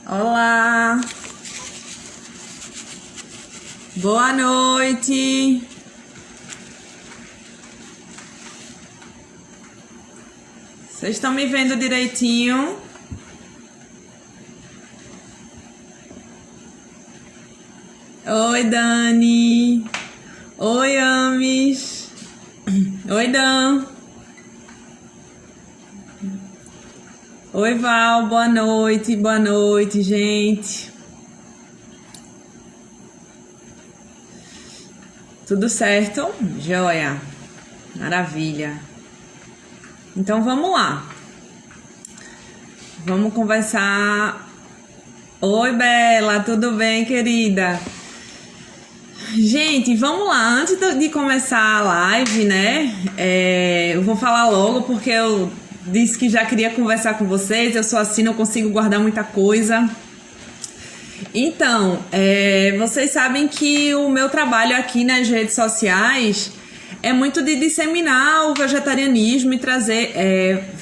Olá, boa noite. Vocês estão me vendo direitinho? Oi, Dani. Oi, Amis. Oi, Dan. Oi, Val. Boa noite, gente. Tudo certo? Joia. Maravilha. Então vamos lá. Vamos conversar. Oi, Bela. Tudo bem, querida? Gente, vamos lá. Antes de começar a live, né? Eu vou falar logo porque eu disse que já queria conversar com vocês. Eu sou assim, não consigo guardar muita coisa. Então, vocês sabem que o meu trabalho aqui nas redes sociais é muito de disseminar o vegetarianismo e trazer.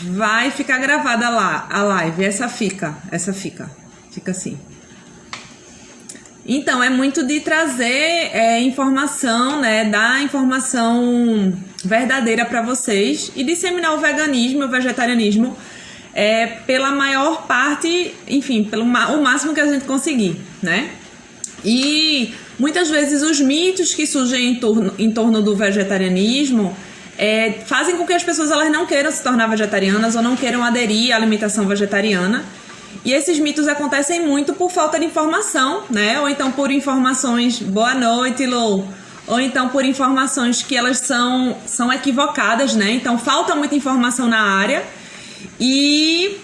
Vai ficar gravada lá a live. Essa fica assim. Então, é muito de trazer informação, né? Dar informação verdadeira para vocês e disseminar o veganismo e o vegetarianismo pela maior parte, enfim, o máximo que a gente conseguir, né? E muitas vezes os mitos que surgem em torno do vegetarianismo fazem com que as pessoas elas não queiram se tornar vegetarianas ou não queiram aderir à alimentação vegetariana. E esses mitos acontecem muito por falta de informação, né? Ou então por informações... Boa noite, Lou! Ou então por informações que elas são equivocadas, né? Então falta muita informação na área. E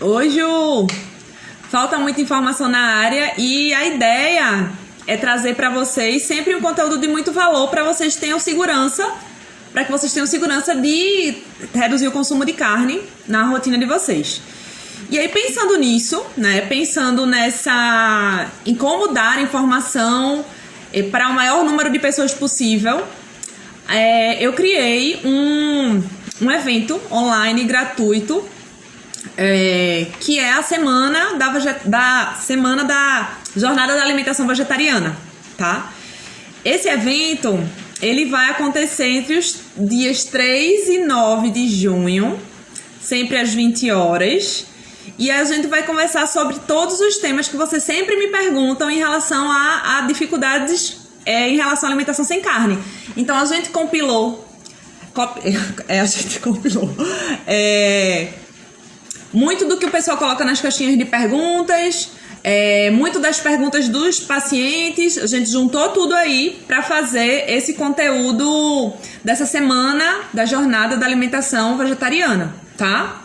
hoje falta muita informação na área e a ideia é trazer para vocês sempre um conteúdo de muito valor para vocês tenham segurança, para que vocês tenham segurança de reduzir o consumo de carne na rotina de vocês. E aí, pensando nisso, né, pensando em como dar informação para o maior número de pessoas possível, eu criei um evento online gratuito, que é a semana da Jornada da Alimentação Vegetariana, tá? Esse evento, ele vai acontecer entre os dias 3 e 9 de junho, sempre às 20 horas. E a gente vai conversar sobre todos os temas que vocês sempre me perguntam em relação a dificuldades em relação à alimentação sem carne. Então a gente compilou muito do que o pessoal coloca nas caixinhas de perguntas, muito das perguntas dos pacientes. A gente juntou tudo aí para fazer esse conteúdo dessa semana da Jornada da Alimentação Vegetariana, tá?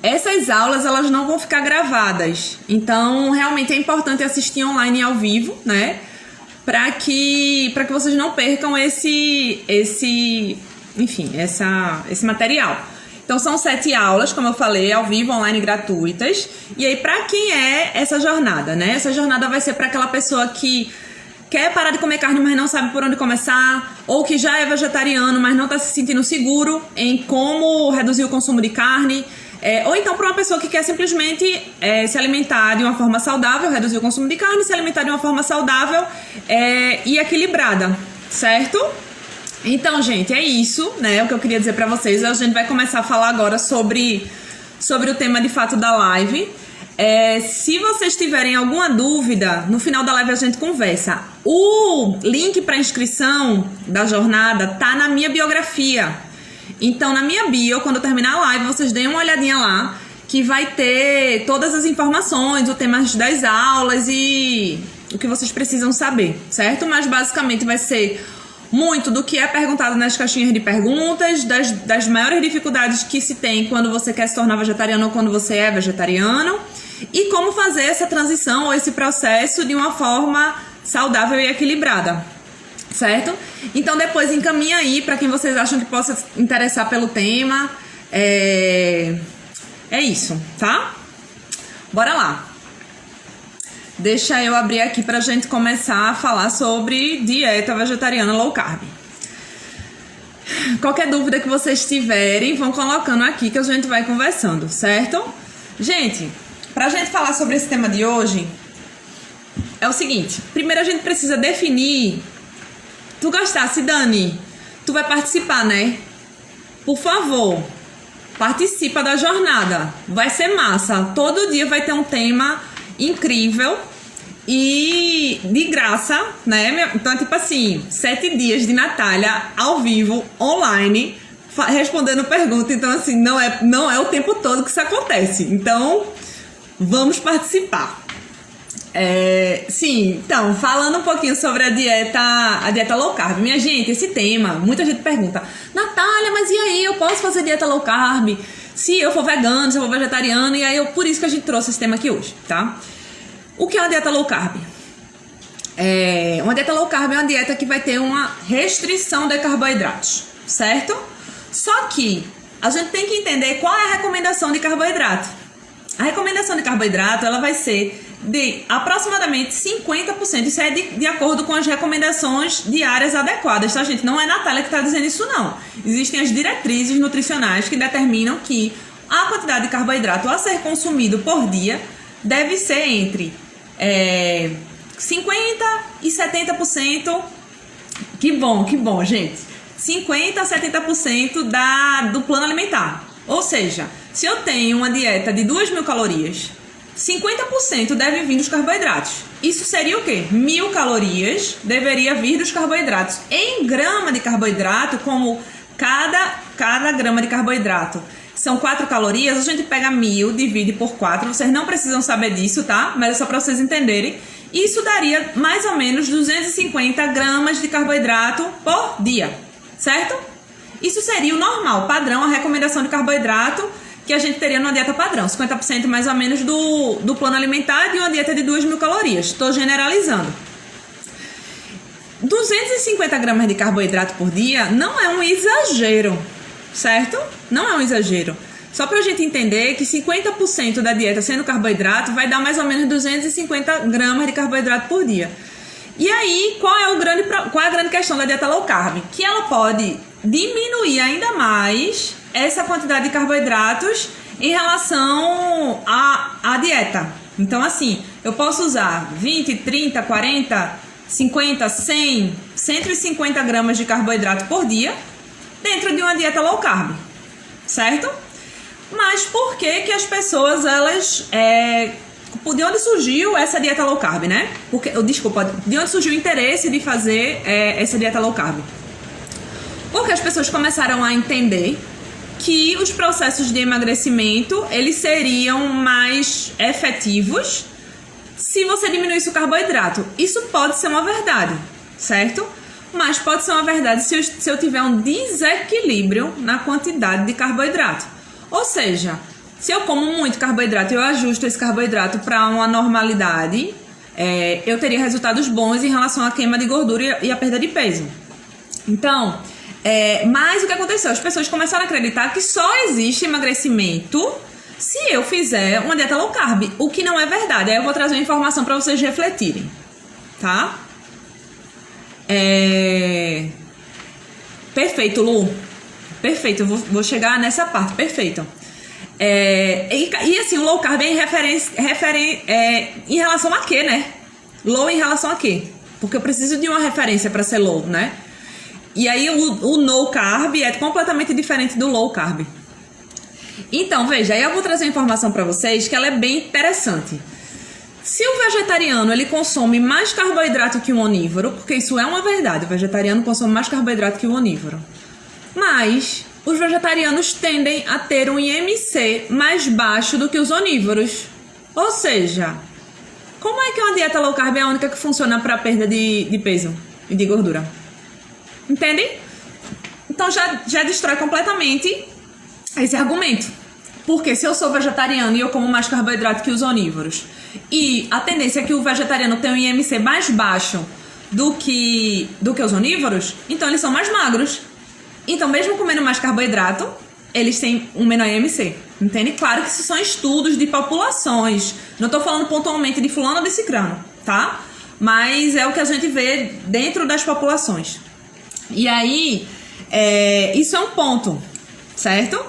Essas aulas, elas não vão ficar gravadas. Então, realmente é importante assistir online e ao vivo, né? Para que vocês não percam esse material. Então, são 7 aulas, como eu falei, ao vivo, online, gratuitas. E aí, para quem é essa jornada, né? Essa jornada vai ser para aquela pessoa que quer parar de comer carne, mas não sabe por onde começar, ou que já é vegetariano, mas não está se sentindo seguro em como reduzir o consumo de carne. Ou então para uma pessoa que quer simplesmente se alimentar de uma forma saudável, reduzir o consumo de carne, se alimentar de uma forma saudável e equilibrada, certo? Então, gente, é isso, né? O que eu queria dizer para vocês. A gente vai começar a falar agora sobre o tema de fato da live. Se vocês tiverem alguma dúvida, no final da live a gente conversa. O link para inscrição da jornada tá na minha biografia. Então, na minha bio, quando eu terminar a live, vocês deem uma olhadinha lá, que vai ter todas as informações, o tema das aulas e o que vocês precisam saber, certo? Mas, basicamente, vai ser muito do que é perguntado nas caixinhas de perguntas, das maiores dificuldades que se tem quando você quer se tornar vegetariano ou quando você é vegetariano, e como fazer essa transição ou esse processo de uma forma saudável e equilibrada. Certo? Então depois encaminha aí para quem vocês acham que possa interessar pelo tema. É isso, tá? Bora lá. Deixa eu abrir aqui pra gente começar a falar sobre dieta vegetariana low carb. Qualquer dúvida que vocês tiverem, vão colocando aqui que a gente vai conversando, certo? Gente, pra gente falar sobre esse tema de hoje, é o seguinte. Primeiro a gente precisa definir... Tu gostasse, Dani? Tu vai participar, né? Por favor, participa da jornada. Vai ser massa. Todo dia vai ter um tema incrível e de graça, né? Então, tipo assim, 7 dias de Natália ao vivo, online, respondendo perguntas. Então, assim, não é o tempo todo que isso acontece. Então, vamos participar. Sim, então, falando um pouquinho sobre a dieta low carb. Minha gente, esse tema, muita gente pergunta: Natália, mas e aí, eu posso fazer dieta low carb se eu for vegano, se eu for vegetariano? E aí, por isso que a gente trouxe esse tema aqui hoje, tá? O que é uma dieta low carb? Uma dieta low carb é uma dieta que vai ter uma restrição de carboidratos, certo? Só que a gente tem que entender qual é a recomendação de carboidrato. A recomendação de carboidrato, ela vai ser de aproximadamente 50%. Isso é de acordo com as recomendações diárias adequadas, tá, gente? Não é a Natália que está dizendo isso, não. Existem as diretrizes nutricionais que determinam que a quantidade de carboidrato a ser consumido por dia deve ser entre 50% e 70%. Que bom, gente. 50% a 70% do plano alimentar. Ou seja, se eu tenho uma dieta de 2.000 calorias, 50% deve vir dos carboidratos. Isso seria o quê? 1.000 calorias deveria vir dos carboidratos. Em grama de carboidrato, como cada grama de carboidrato são 4 calorias, a gente pega 1.000, divide por 4. Vocês não precisam saber disso, tá? Mas é só para vocês entenderem. Isso daria mais ou menos 250 gramas de carboidrato por dia, certo? Isso seria o normal, padrão, a recomendação de carboidrato que a gente teria numa dieta padrão, 50% mais ou menos do plano alimentar de uma dieta de 2.000 calorias. Estou generalizando. 250 gramas de carboidrato por dia não é um exagero, certo? Não é um exagero. Só para a gente entender que 50% da dieta sendo carboidrato vai dar mais ou menos 250 gramas de carboidrato por dia. E aí, qual é a grande questão da dieta low carb? Que ela pode diminuir ainda mais essa quantidade de carboidratos em relação à dieta. Então, assim, eu posso usar 20, 30, 40, 50, 100, 150 gramas de carboidrato por dia dentro de uma dieta low carb, certo? Mas por que as pessoas, elas... de onde surgiu essa dieta low carb, né? De onde surgiu o interesse de fazer essa dieta low carb? Porque as pessoas começaram a entender que os processos de emagrecimento, eles seriam mais efetivos se você diminuísse o carboidrato. Isso pode ser uma verdade, certo? Mas pode ser uma verdade se eu tiver um desequilíbrio na quantidade de carboidrato. Ou seja, se eu como muito carboidrato e eu ajusto esse carboidrato para uma normalidade, eu teria resultados bons em relação à queima de gordura e à perda de peso. Então, mas o que aconteceu? As pessoas começaram a acreditar que só existe emagrecimento se eu fizer uma dieta low carb, o que não é verdade. Aí eu vou trazer uma informação para vocês refletirem, tá? Perfeito, Lu. Perfeito, eu vou chegar nessa parte, perfeito. E assim, o low carb é em relação a quê, né? Low em relação a quê? Porque eu preciso de uma referência para ser low, né? E aí o no carb é completamente diferente do low carb. Então, veja, aí eu vou trazer uma informação para vocês que ela é bem interessante. Se o vegetariano ele consome mais carboidrato que o onívoro, porque isso é uma verdade, o vegetariano consome mais carboidrato que o onívoro, mas os vegetarianos tendem a ter um IMC mais baixo do que os onívoros. Ou seja, como é que uma dieta low carb é a única que funciona para perda de peso e de gordura? Entendem? Então já destrói completamente esse argumento. Porque se eu sou vegetariano e eu como mais carboidrato que os onívoros, e a tendência é que o vegetariano tenha um IMC mais baixo do que os onívoros, então eles são mais magros. Então, mesmo comendo mais carboidrato, eles têm um menor IMC. Entende? Claro que isso são estudos de populações. Não estou falando pontualmente de fulano ou de cicrano, tá? Mas é o que a gente vê dentro das populações. E aí, isso é um ponto, certo?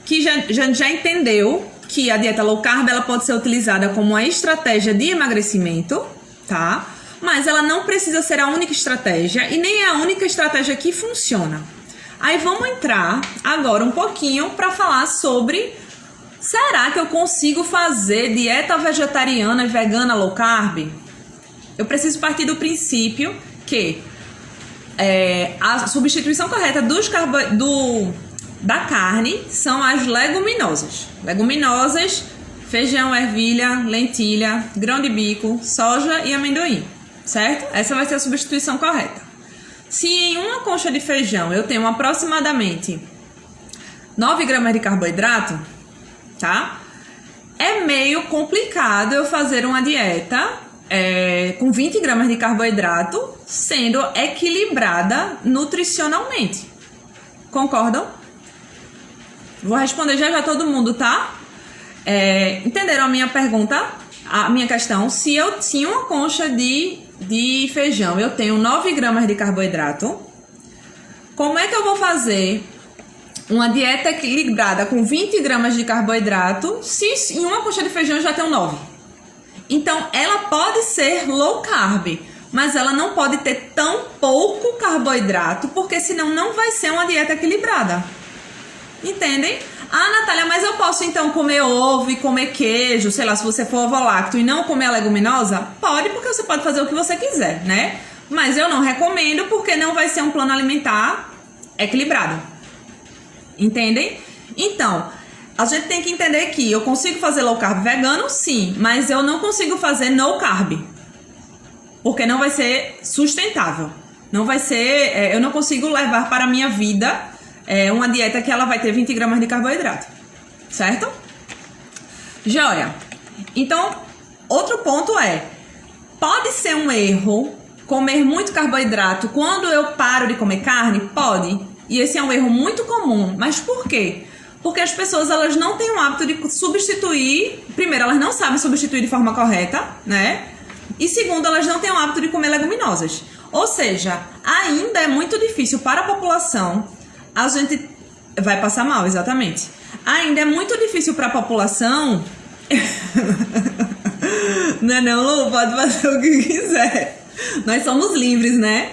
Que já entendeu que a dieta low carb ela pode ser utilizada como uma estratégia de emagrecimento, tá? Mas ela não precisa ser a única estratégia e nem é a única estratégia que funciona. Aí vamos entrar agora um pouquinho para falar sobre: será que eu consigo fazer dieta vegetariana e vegana low carb? Eu preciso partir do princípio que a substituição correta da carne são as leguminosas. Leguminosas, feijão, ervilha, lentilha, grão de bico, soja e amendoim, certo? Essa vai ser a substituição correta. Se em uma concha de feijão eu tenho aproximadamente 9 gramas de carboidrato, tá? É meio complicado eu fazer uma dieta com 20 gramas de carboidrato sendo equilibrada nutricionalmente. Concordam? Vou responder já todo mundo, tá? Entenderam a minha pergunta? A minha questão? Se eu tinha uma concha de feijão, eu tenho 9 gramas de carboidrato, como é que eu vou fazer uma dieta equilibrada com 20 gramas de carboidrato se em uma concha de feijão eu já tenho 9? Então, ela pode ser low carb, mas ela não pode ter tão pouco carboidrato, porque senão não vai ser uma dieta equilibrada. Entendem? Ah, Natália, mas eu posso então comer ovo e comer queijo, sei lá, se você for ovo-lacto e não comer a leguminosa? Pode, porque você pode fazer o que você quiser, né? Mas eu não recomendo, porque não vai ser um plano alimentar equilibrado. Entendem? Então, a gente tem que entender que eu consigo fazer low carb vegano, sim, mas eu não consigo fazer no carb, porque não vai ser sustentável. Não vai ser, eu não consigo levar para a minha vida uma dieta que ela vai ter 20 gramas de carboidrato, certo? Joia. Então, outro ponto pode ser um erro comer muito carboidrato quando eu paro de comer carne? Pode. E esse é um erro muito comum. Mas por quê? Porque as pessoas, elas não têm o hábito de substituir. Primeiro, elas não sabem substituir de forma correta, né? E segundo, elas não têm o hábito de comer leguminosas. Ou seja, ainda é muito difícil para a população. A gente vai passar mal, exatamente. Ainda é muito difícil para a população. Não, Lu, pode fazer o que quiser. Nós somos livres, né?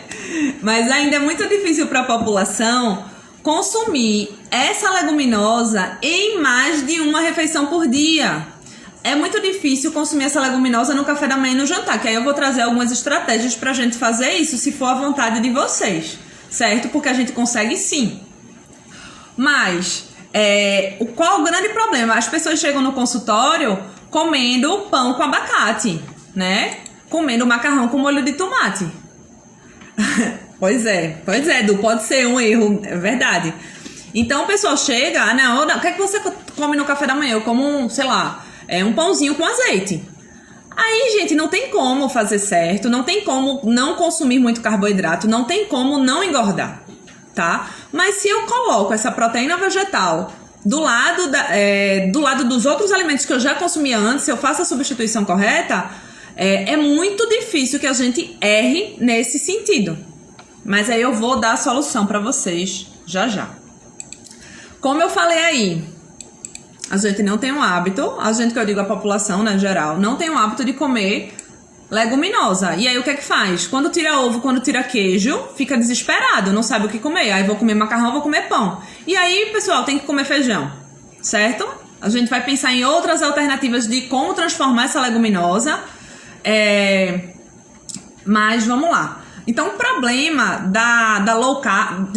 Mas ainda é muito difícil para a população consumir essa leguminosa em mais de uma refeição por dia. É muito difícil consumir essa leguminosa no café da manhã e no jantar, que aí eu vou trazer algumas estratégias pra gente fazer isso, se for a vontade de vocês, certo? Porque a gente consegue sim. Mas, qual o grande problema? As pessoas chegam no consultório comendo pão com abacate, né? Comendo macarrão com molho de tomate. Pois é, Edu, pode ser um erro, é verdade. Então o pessoal chega, o que é que você come no café da manhã? Eu como sei lá, um pãozinho com azeite. Aí, gente, não tem como fazer certo, não tem como não consumir muito carboidrato, não tem como não engordar, tá? Mas se eu coloco essa proteína vegetal do lado dos outros alimentos que eu já consumia antes, se eu faço a substituição correta, é muito difícil que a gente erre nesse sentido. Mas aí eu vou dar a solução para vocês já. Como eu falei aí, a gente não tem um hábito, a gente que eu digo a população, né, geral, não tem um hábito de comer leguminosa. E aí o que é que faz? Quando tira ovo, quando tira queijo, fica desesperado, não sabe o que comer. Aí vou comer macarrão, vou comer pão. E aí, pessoal, tem que comer feijão, certo? A gente vai pensar em outras alternativas de como transformar essa leguminosa. Mas vamos lá. Então, o problema da low carb,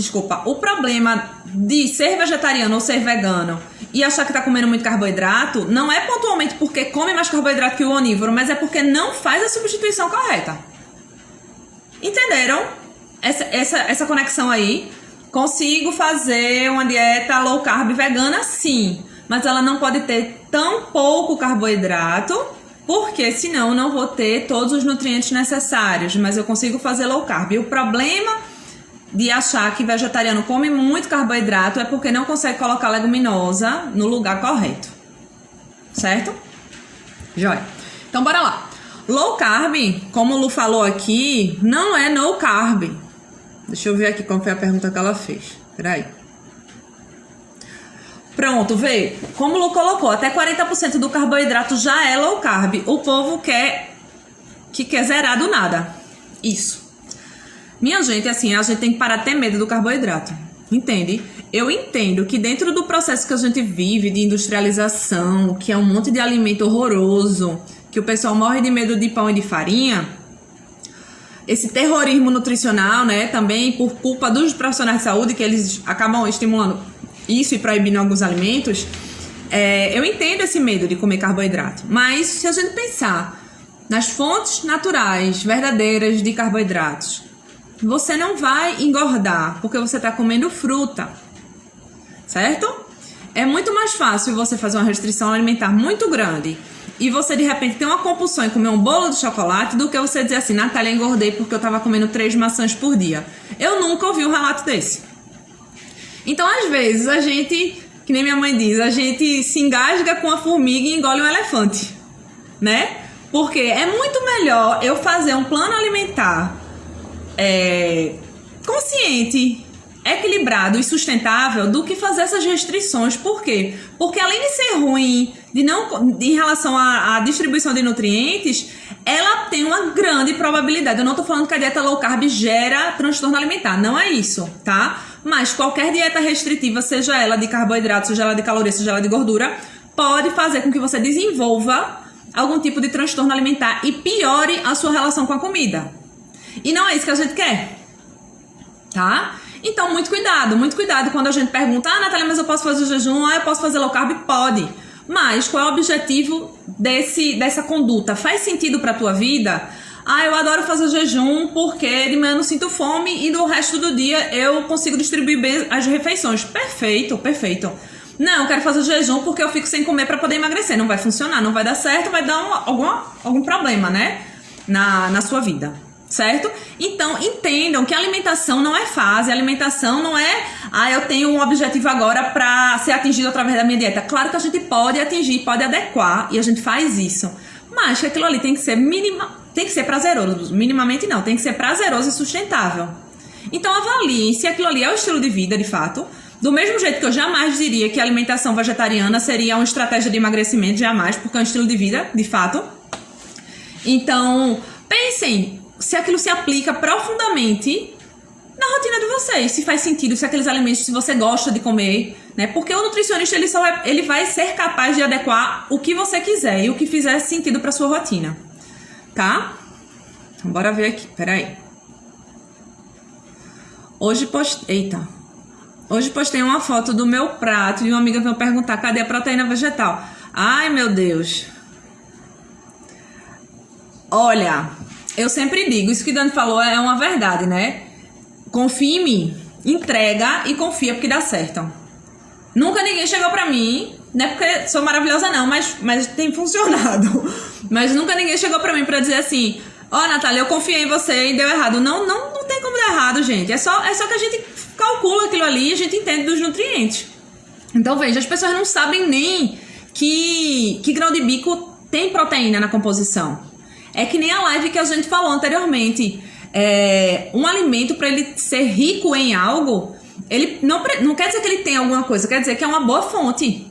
o problema de ser vegetariano ou ser vegano e achar que tá comendo muito carboidrato não é pontualmente porque come mais carboidrato que o onívoro, mas é porque não faz a substituição correta. Entenderam? Essa conexão aí? Consigo fazer uma dieta low carb vegana? Sim, mas ela não pode ter tão pouco carboidrato, porque senão eu não vou ter todos os nutrientes necessários, mas eu consigo fazer low carb. E o problema de achar que vegetariano come muito carboidrato é porque não consegue colocar leguminosa no lugar correto. Certo? Joia. Então, bora lá. Low carb, como o Lu falou aqui, não é no carb. Deixa eu ver aqui qual foi a pergunta que ela fez. Peraí. Pronto, vê. Como o Lu colocou, até 40% do carboidrato já é low carb. O povo quer zerar do nada. Isso. Minha gente, assim, a gente tem que parar de ter medo do carboidrato. Entende? Eu entendo que dentro do processo que a gente vive de industrialização, que é um monte de alimento horroroso, que o pessoal morre de medo de pão e de farinha, esse terrorismo nutricional, né, também por culpa dos profissionais de saúde, que eles acabam estimulando isso e proibindo alguns alimentos, eu entendo esse medo de comer carboidrato. Mas se a gente pensar nas fontes naturais, verdadeiras de carboidratos, você não vai engordar porque você está comendo fruta, certo? É muito mais fácil você fazer uma restrição alimentar muito grande e você de repente ter uma compulsão em comer um bolo de chocolate do que você dizer assim, Natália, engordei porque eu estava comendo 3 maçãs por dia. Eu nunca ouvi um relato desse. Então, às vezes, a gente, que nem minha mãe diz, a gente se engasga com a formiga e engole um elefante, né? Porque é muito melhor eu fazer um plano alimentar consciente, equilibrado e sustentável do que fazer essas restrições. Por quê? Porque além de ser ruim em relação à distribuição de nutrientes, ela tem uma grande probabilidade. Eu não tô falando que a dieta low carb gera transtorno alimentar, não é isso, tá? Mas qualquer dieta restritiva, seja ela de carboidrato, seja ela de caloria, seja ela de gordura, pode fazer com que você desenvolva algum tipo de transtorno alimentar e piore a sua relação com a comida. E não é isso que a gente quer, tá? Então, muito cuidado quando a gente pergunta, Natália, mas eu posso fazer jejum, eu posso fazer low carb? Pode. Mas qual é o objetivo dessa conduta? Faz sentido pra tua vida? Eu adoro fazer jejum porque de manhã eu não sinto fome e no resto do dia eu consigo distribuir bem as refeições. Perfeito. Não, eu quero fazer jejum porque eu fico sem comer pra poder emagrecer. Não vai funcionar, não vai dar certo, vai dar algum problema, né? Na sua vida. Certo? Então, entendam que a alimentação não é fase, a alimentação não é, eu tenho um objetivo agora para ser atingido através da minha dieta. Claro que a gente pode atingir, pode adequar e a gente faz isso, mas que aquilo ali tem que ser prazeroso, minimamente não, tem que ser prazeroso e sustentável. Então, avaliem se aquilo ali é o estilo de vida, de fato. Do mesmo jeito que eu jamais diria que a alimentação vegetariana seria uma estratégia de emagrecimento, jamais, porque é um estilo de vida, de fato. Então, pensem se aquilo se aplica profundamente na rotina de vocês, se faz sentido, se aqueles alimentos, se você gosta de comer, né? Porque o nutricionista, ele vai ser capaz de adequar o que você quiser e o que fizer sentido para sua rotina, tá? Então, bora ver aqui, peraí. Hoje postei uma foto do meu prato e uma amiga veio perguntar, cadê a proteína vegetal? Ai, meu Deus. Olha, eu sempre digo, isso que o Dani falou é uma verdade, né? Confia em mim, entrega e confia porque dá certo. Nunca ninguém chegou pra mim, não é porque sou maravilhosa não, mas tem funcionado. Mas nunca ninguém chegou pra mim pra dizer assim, Natália, eu confiei em você e deu errado. Não tem como dar errado, gente. É só que a gente calcula aquilo ali e a gente entende dos nutrientes. Então, veja, as pessoas não sabem nem que grão de bico tem proteína na composição. É que nem a live que a gente falou anteriormente. Um alimento, para ele ser rico em algo, ele não quer dizer que ele tem alguma coisa, quer dizer que é uma boa fonte.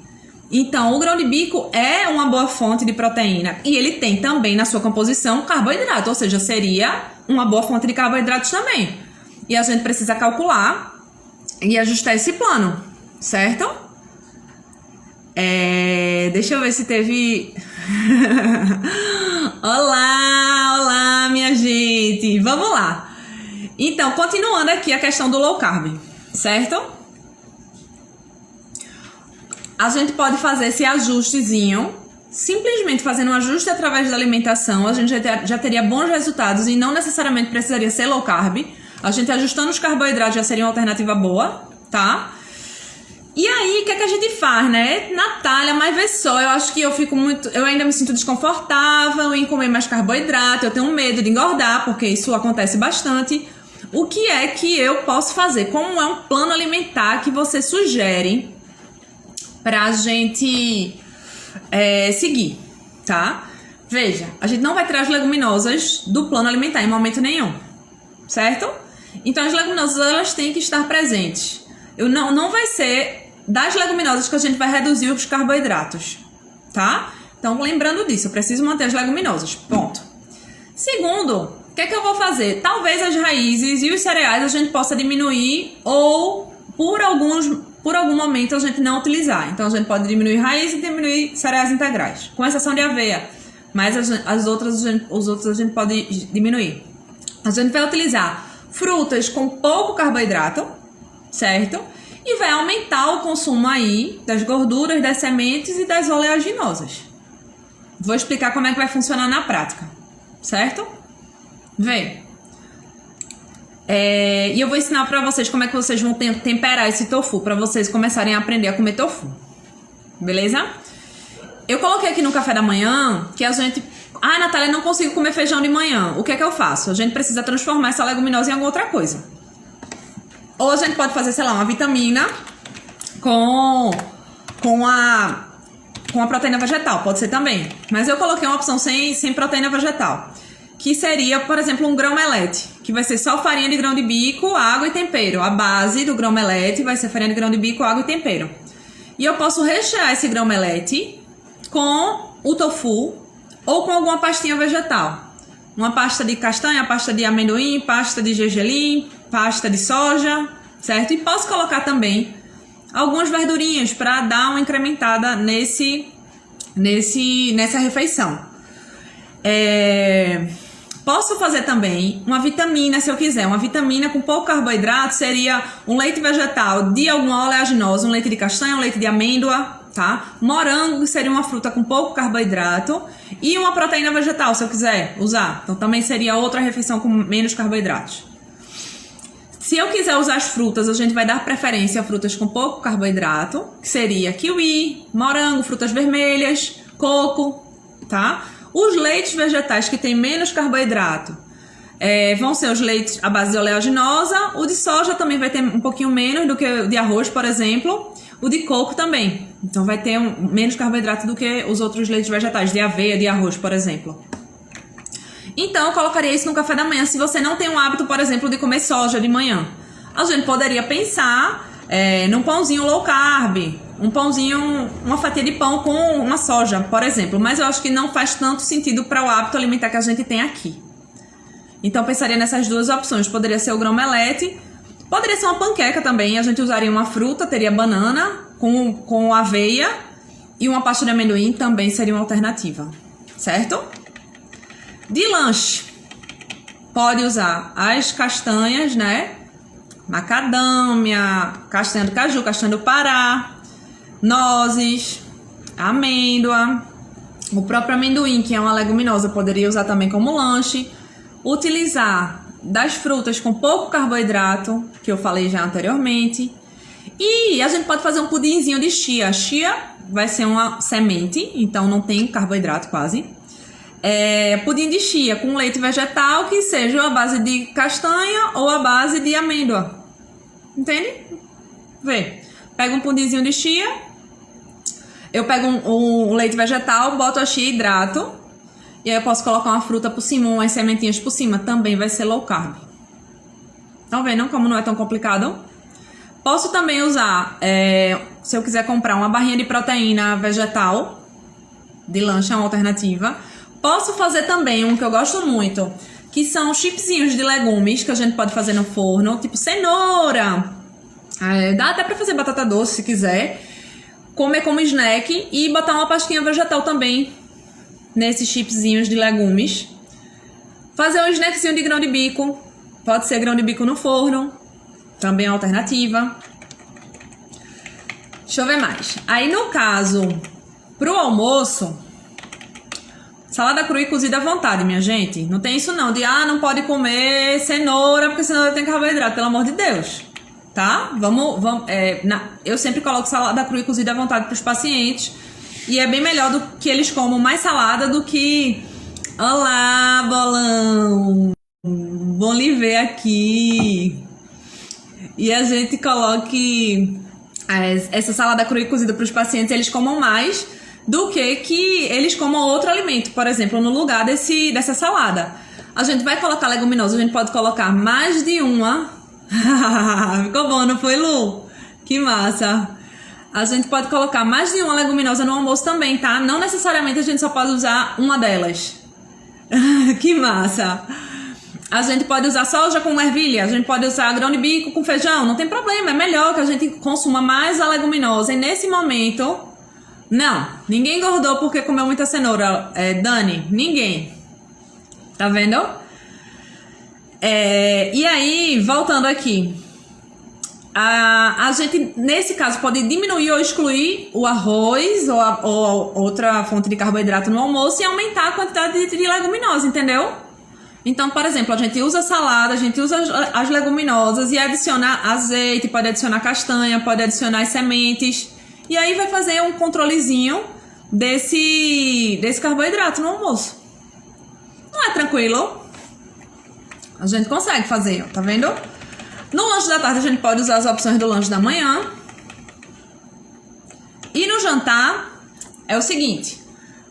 Então, o grão de bico é uma boa fonte de proteína. E ele tem também na sua composição carboidrato, ou seja, seria uma boa fonte de carboidratos também. E a gente precisa calcular e ajustar esse plano, certo? Deixa eu ver se teve... Olá, minha gente. Vamos lá. Então, continuando aqui a questão do low carb, certo? A gente pode fazer esse ajustezinho, simplesmente fazendo um ajuste através da alimentação, a gente já teria bons resultados e não necessariamente precisaria ser low carb. A gente ajustando os carboidratos já seria uma alternativa boa, tá? E aí, o que é que a gente faz, né? Natália, mas vê só, eu acho que eu ainda me sinto desconfortável em comer mais carboidrato, eu tenho medo de engordar, porque isso acontece bastante. O que é que eu posso fazer? Como é um plano alimentar que você sugere pra gente seguir, tá? Veja, a gente não vai tirar as leguminosas do plano alimentar em momento nenhum, certo? Então, as leguminosas, elas têm que estar presentes. Não vai ser das leguminosas que a gente vai reduzir os carboidratos, tá? Então, lembrando disso, eu preciso manter as leguminosas, ponto. Segundo, o que é que eu vou fazer? Talvez as raízes e os cereais a gente possa diminuir ou por algum momento a gente não utilizar. Então, a gente pode diminuir raiz e diminuir cereais integrais, com exceção de aveia, mas os outros a gente pode diminuir. A gente vai utilizar frutas com pouco carboidrato, certo? E vai aumentar o consumo aí das gorduras, das sementes e das oleaginosas. Vou explicar como é que vai funcionar na prática, certo? Vê. E eu vou ensinar pra vocês como é que vocês vão temperar esse tofu, pra vocês começarem a aprender a comer tofu. Beleza? Eu coloquei aqui no café da manhã que a gente... Ai, Natália, não consigo comer feijão de manhã. O que é que eu faço? A gente precisa transformar essa leguminosa em alguma outra coisa. Ou a gente pode fazer, sei lá, uma vitamina com a proteína vegetal. Pode ser também. Mas eu coloquei uma opção sem proteína vegetal. Que seria, por exemplo, um grão-melete. Que vai ser só farinha de grão de bico, água e tempero. A base do grão-melete vai ser farinha de grão de bico, água e tempero. E eu posso rechear esse grão-melete com o tofu ou com alguma pastinha vegetal. Uma pasta de castanha, pasta de amendoim, pasta de gergelim, pasta de soja, certo? E posso colocar também algumas verdurinhas para dar uma incrementada nessa refeição. Posso fazer também uma vitamina, se eu quiser. Uma vitamina com pouco carboidrato seria um leite vegetal de alguma oleaginosa, um leite de castanha, um leite de amêndoa, tá? Morango, que seria uma fruta com pouco carboidrato. E uma proteína vegetal, se eu quiser usar. Então também seria outra refeição com menos carboidratos. Se eu quiser usar as frutas, a gente vai dar preferência a frutas com pouco carboidrato, que seria kiwi, morango, frutas vermelhas, coco, tá? Os leites vegetais que têm menos carboidrato vão ser os leites à base de oleaginosa. O de soja também vai ter um pouquinho menos do que o de arroz, por exemplo. O de coco também. Então vai ter menos carboidrato do que os outros leites vegetais, de aveia, de arroz, por exemplo. Então eu colocaria isso no café da manhã. Se você não tem o hábito, por exemplo, de comer soja de manhã, a gente poderia pensar num pãozinho low carb. Um pãozinho, uma fatia de pão com uma soja, por exemplo. Mas eu acho que não faz tanto sentido para o hábito alimentar que a gente tem aqui. Então pensaria nessas duas opções. Poderia ser o grão-melete, poderia ser uma panqueca também. A gente usaria uma fruta, teria banana com aveia e uma pasta de amendoim também seria uma alternativa, certo? De lanche, pode usar as castanhas, né? Macadâmia, castanha do caju, castanha do Pará, nozes, amêndoa, o próprio amendoim, que é uma leguminosa, poderia usar também como lanche. Utilizar das frutas com pouco carboidrato, que eu falei já anteriormente. E a gente pode fazer um pudinzinho de chia. Chia vai ser uma semente, então não tem carboidrato quase. Pudim de chia com leite vegetal, que seja a base de castanha ou a base de amêndoa. Entende? Vê. Pega um pudinzinho de chia, eu pego um leite vegetal, boto a chia e hidrato, e aí eu posso colocar uma fruta por cima, umas sementinhas por cima, também vai ser low carb. Estão vendo como não é tão complicado? Posso também usar, se eu quiser comprar uma barrinha de proteína vegetal, de lanche é uma alternativa. Posso fazer também um que eu gosto muito, que são chipzinhos de legumes, que a gente pode fazer no forno, tipo cenoura. Dá até pra fazer batata doce se quiser. Comer como snack e botar uma pastinha vegetal também nesses chipzinhos de legumes. Fazer um snackzinho de grão de bico. Pode ser grão de bico no forno. Também é uma alternativa. Deixa eu ver mais. Aí no caso, pro almoço, salada crua e cozida à vontade, minha gente. Não tem isso não, de não pode comer cenoura, porque cenoura tem carboidrato, pelo amor de Deus. Tá? Eu sempre coloco salada crua e cozida à vontade para os pacientes. E é bem melhor do que eles comam mais salada do que... Olá, bolão! Bom lhe ver aqui. E a gente coloque essa salada crua e cozida para os pacientes, eles comam mais do que eles comam outro alimento, por exemplo, no lugar dessa salada. A gente vai colocar leguminosa, a gente pode colocar mais de uma. Ficou bom, não foi, Lu? Que massa! A gente pode colocar mais de uma leguminosa no almoço também, tá? Não necessariamente a gente só pode usar uma delas. Que massa! A gente pode usar soja com ervilha, a gente pode usar grão de bico com feijão, não tem problema, é melhor que a gente consuma mais a leguminosa. E nesse momento, não, ninguém engordou porque comeu muita cenoura, Dani, ninguém. Tá vendo? E aí, voltando aqui, a gente, nesse caso, pode diminuir ou excluir o arroz ou outra fonte de carboidrato no almoço e aumentar a quantidade de leguminosa, entendeu? Então, por exemplo, a gente usa salada, a gente usa as leguminosas e adiciona azeite, pode adicionar castanha, pode adicionar as sementes. E aí vai fazer um controlezinho desse carboidrato no almoço. Não é tranquilo? A gente consegue fazer, ó, tá vendo? No lanche da tarde a gente pode usar as opções do lanche da manhã. E no jantar é o seguinte...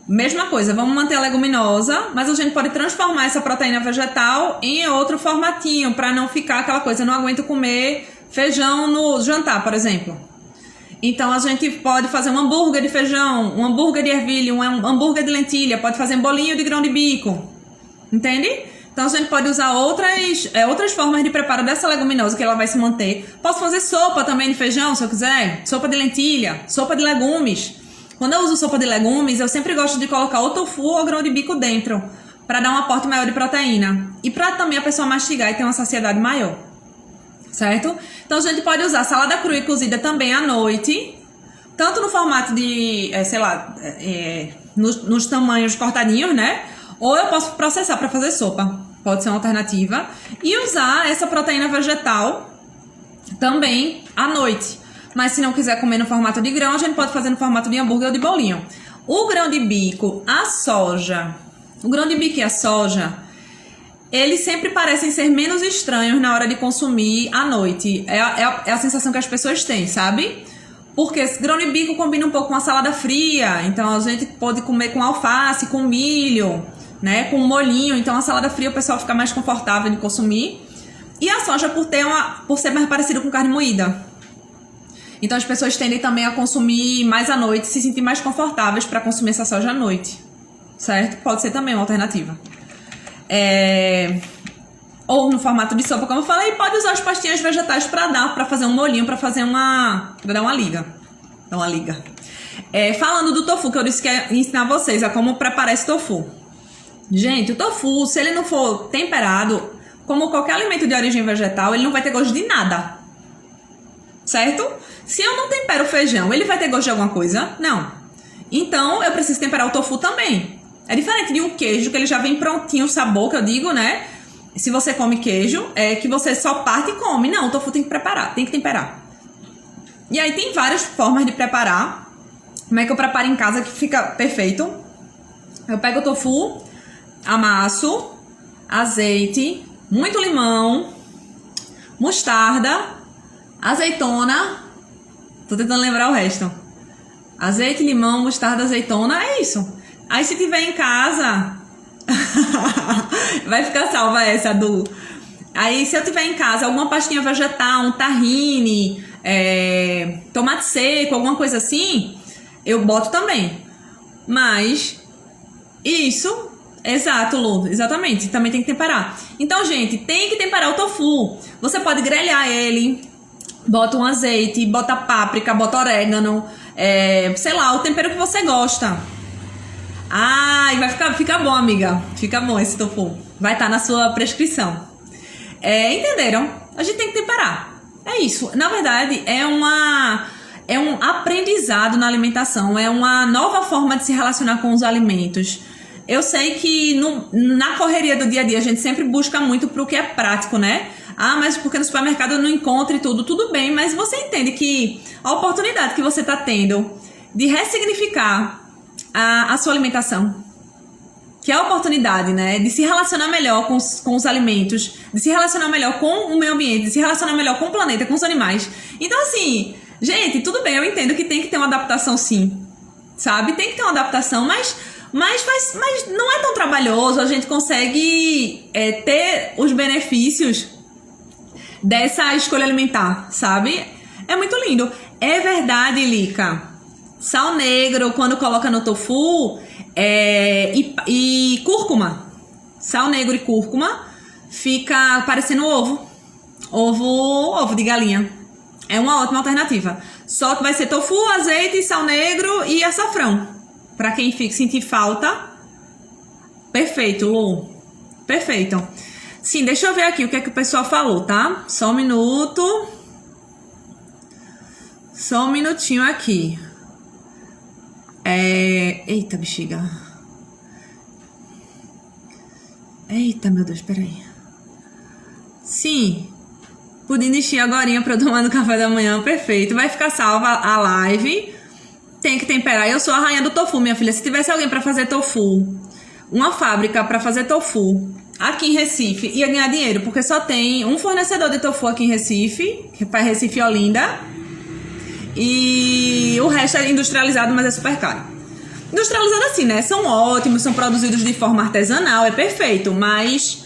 Mesma coisa, vamos manter a leguminosa, mas a gente pode transformar essa proteína vegetal em outro formatinho, para não ficar aquela coisa, eu não aguento comer feijão no jantar, por exemplo. Então a gente pode fazer um hambúrguer de feijão, um hambúrguer de ervilha, um hambúrguer de lentilha, pode fazer um bolinho de grão de bico, entende? Então a gente pode usar outras formas de preparo dessa leguminosa que ela vai se manter. Posso fazer sopa também de feijão, se eu quiser, sopa de lentilha, sopa de legumes. Quando eu uso sopa de legumes, eu sempre gosto de colocar ou tofu ou grão de bico dentro, para dar um aporte maior de proteína. E para também a pessoa mastigar e ter uma saciedade maior. Certo? Então a gente pode usar salada crua e cozida também à noite, tanto no formato de, nos tamanhos cortadinhos, né? Ou eu posso processar para fazer sopa, pode ser uma alternativa. E usar essa proteína vegetal também à noite. Mas se não quiser comer no formato de grão, a gente pode fazer no formato de hambúrguer ou de bolinho. O grão de bico, a soja, o grão de bico e a soja, eles sempre parecem ser menos estranhos na hora de consumir à noite. É a sensação que as pessoas têm, sabe? Porque esse grão de bico combina um pouco com a salada fria, então a gente pode comer com alface, com milho, né? Com molhinho, então a salada fria o pessoal fica mais confortável de consumir. E a soja por ser mais parecido com carne moída. Então as pessoas tendem também a consumir mais à noite, se sentir mais confortáveis para consumir essa soja à noite, certo? Pode ser também uma alternativa. Ou no formato de sopa, como eu falei, pode usar as pastinhas vegetais para fazer um molhinho, para dar uma liga. Falando do tofu, que eu disse que ia ensinar vocês a como preparar esse tofu. Gente, o tofu, se ele não for temperado, como qualquer alimento de origem vegetal, ele não vai ter gosto de nada, certo? Se eu não tempero o feijão, ele vai ter gosto de alguma coisa? Não. Então, eu preciso temperar o tofu também. É diferente de um queijo, que ele já vem prontinho o sabor, que eu digo, né? Se você come queijo, é que você só parte e come. Não, o tofu tem que preparar, tem que temperar. E aí tem várias formas de preparar. Como é que eu preparo em casa que fica perfeito? Eu pego o tofu, amasso, azeite, muito limão, mostarda, azeitona. Tô tentando lembrar o resto. Azeite, limão, mostarda, azeitona, é isso. Aí se tiver em casa... vai ficar salva essa do... Aí se eu tiver em casa alguma pastinha vegetal, um tahine, tomate seco, alguma coisa assim, eu boto também. Mas isso... Exato, Lu, exatamente. Também tem que temperar. Então, gente, tem que temperar o tofu. Você pode grelhar ele... Bota um azeite, bota páprica, bota orégano, sei lá, o tempero que você gosta. E vai ficar bom, amiga. Fica bom esse tofu. Vai estar na sua prescrição. Entenderam? A gente tem que temperar. É isso. Na verdade, é um aprendizado na alimentação. É uma nova forma de se relacionar com os alimentos. Eu sei que na correria do dia a dia a gente sempre busca muito pro que é prático, né? Mas porque no supermercado eu não encontro tudo. Tudo bem, mas você entende que a oportunidade que você está tendo de ressignificar a sua alimentação, que é a oportunidade, né, de se relacionar melhor com os alimentos, de se relacionar melhor com o meio ambiente, de se relacionar melhor com o planeta, com os animais. Então, assim, gente, tudo bem, eu entendo que tem que ter uma adaptação, sim, sabe? Tem que ter uma adaptação, mas não é tão trabalhoso, a gente consegue ter os benefícios dessa escolha alimentar, sabe? É muito lindo. É verdade, Lica. Sal negro, quando coloca no tofu, e cúrcuma. Sal negro e cúrcuma fica parecendo ovo. Ovo de galinha. É uma ótima alternativa. Só que vai ser tofu, azeite, sal negro e açafrão. Pra quem sentir falta. Perfeito, Lu. Perfeito. Sim, deixa eu ver aqui o que é que o pessoal falou, tá? Só um minuto. Só um minutinho aqui. Eita, bexiga. Eita, meu Deus, peraí. Sim. Pudim de chia agorinha pra eu tomar no café da manhã. Perfeito. Vai ficar salva a live. Tem que temperar. Eu sou a rainha do tofu, minha filha. Se tivesse alguém pra fazer tofu, uma fábrica pra fazer tofu aqui em Recife, ia ganhar dinheiro, porque só tem um fornecedor de tofu aqui em Recife, que faz Recife e Olinda, e o resto é industrializado, mas é super caro. Industrializado assim, né? São ótimos, são produzidos de forma artesanal, é perfeito, mas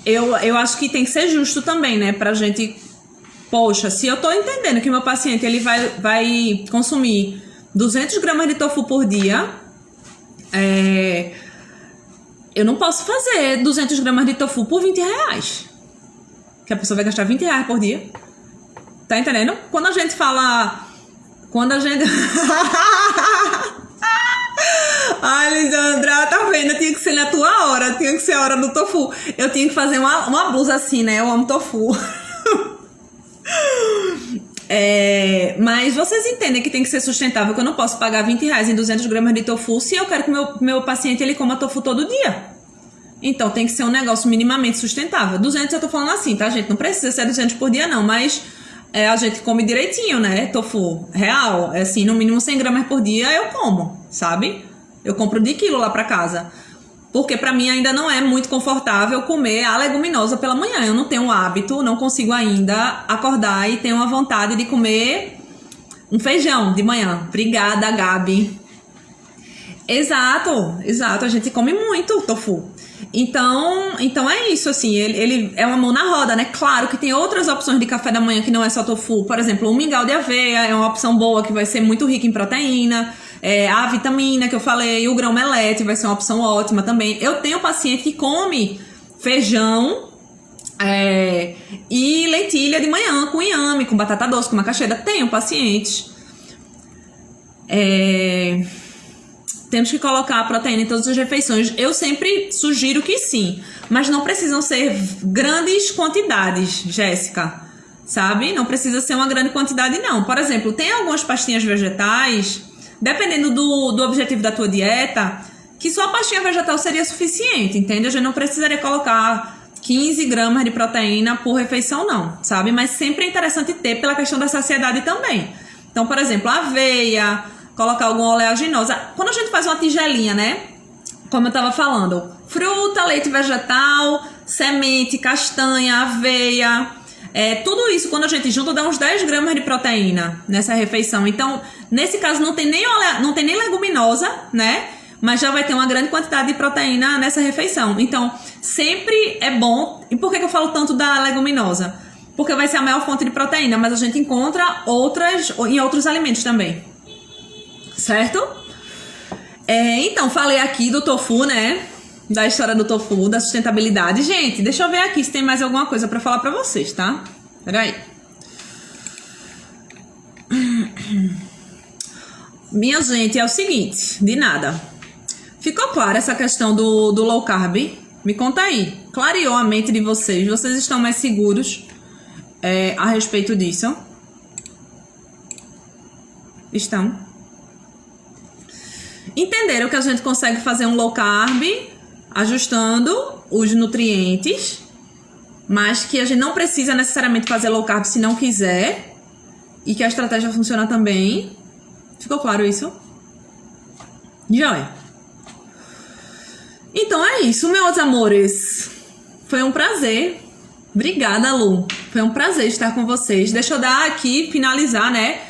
eu acho que tem que ser justo também, né? Pra gente, poxa, se eu tô entendendo que meu paciente ele vai consumir 200 gramas de tofu por dia, eu não posso fazer 200 gramas de tofu por 20 reais. Que a pessoa vai gastar 20 reais por dia. Tá entendendo? Quando a gente fala... Ai, Lisandra, tá vendo? Tinha que ser na tua hora. Tinha que ser a hora do tofu. Eu tinha que fazer uma blusa assim, né? Eu amo tofu. Mas vocês entendem que tem que ser sustentável, que eu não posso pagar 20 reais em 200 gramas de tofu se eu quero que meu paciente ele coma tofu todo dia. Então tem que ser um negócio minimamente sustentável. 200 eu tô falando assim, tá, gente? Não precisa ser 200 por dia não, mas a gente come direitinho, né? Tofu real, assim, no mínimo 100 gramas por dia eu como, sabe? Eu compro de quilo lá pra casa. Porque pra mim ainda não é muito confortável comer a leguminosa pela manhã. Eu não tenho o hábito, não consigo ainda acordar e tenho uma vontade de comer um feijão de manhã. Obrigada, Gabi. Exato. A gente come muito tofu. Então é isso, assim, ele é uma mão na roda, né? Claro que tem outras opções de café da manhã que não é só tofu. Por exemplo, o mingau de aveia é uma opção boa que vai ser muito rica em proteína. A vitamina que eu falei, o grão melete vai ser uma opção ótima também. Eu tenho paciente que come feijão e lentilha de manhã com inhame, com batata doce, com macaxeira. Tenho pacientes. Temos que colocar a proteína em todas as refeições. Eu sempre sugiro que sim, mas não precisam ser grandes quantidades, Jéssica, sabe? Não precisa ser uma grande quantidade, não. Por exemplo, tem algumas pastinhas vegetais, dependendo do objetivo da tua dieta, que só a pastinha vegetal seria suficiente, entende? A gente não precisaria colocar 15 gramas de proteína por refeição, não, sabe? Mas sempre é interessante ter pela questão da saciedade também. Então, por exemplo, aveia, colocar alguma oleaginosa. Quando a gente faz uma tigelinha, né? Como eu tava falando, fruta, leite vegetal, semente, castanha, aveia, tudo isso quando a gente junta dá uns 10 gramas de proteína nessa refeição. Então, nesse caso não tem nem leguminosa, né? Mas já vai ter uma grande quantidade de proteína nessa refeição. Então, sempre é bom. E por que eu falo tanto da leguminosa? Porque vai ser a maior fonte de proteína, mas a gente encontra em outros alimentos também. Certo? Então, falei aqui do tofu, né? Da história do tofu, da sustentabilidade. Gente, deixa eu ver aqui se tem mais alguma coisa pra falar pra vocês, tá? Peraí. Minha gente, é o seguinte, de nada. Ficou clara essa questão do low carb? Me conta aí. Clareou a mente de vocês? Vocês estão mais seguros a respeito disso? Estão? Entenderam que a gente consegue fazer um low carb ajustando os nutrientes, mas que a gente não precisa necessariamente fazer low carb se não quiser e que a estratégia funciona também. Ficou claro isso? Joia. Então é isso, meus amores. Foi um prazer. Obrigada, Lu. Foi um prazer estar com vocês. Deixa eu dar aqui, finalizar, né?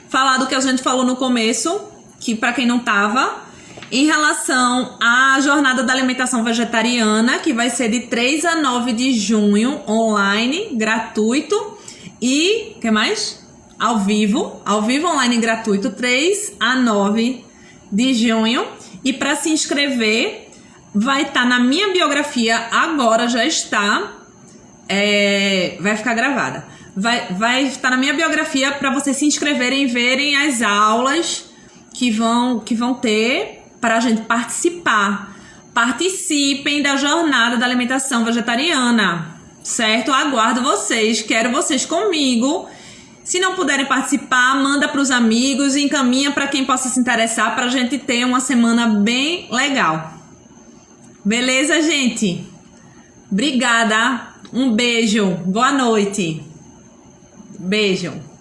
Falar do que a gente falou no começo, que para quem não tava, em relação à jornada da alimentação vegetariana, que vai ser de 3 a 9 de junho, online, gratuito. E, o que mais? ao vivo online gratuito, 3 a 9 de junho. E para se inscrever, vai estar na minha biografia, agora já está, vai ficar gravada. Vai estar na minha biografia para vocês se inscreverem e verem as aulas que vão ter para a gente participar. Participem da jornada da alimentação vegetariana, certo? Aguardo vocês, quero vocês comigo. Se não puderem participar, manda para os amigos, encaminha para quem possa se interessar, para a gente ter uma semana bem legal. Beleza, gente? Obrigada. Um beijo. Boa noite. Beijo.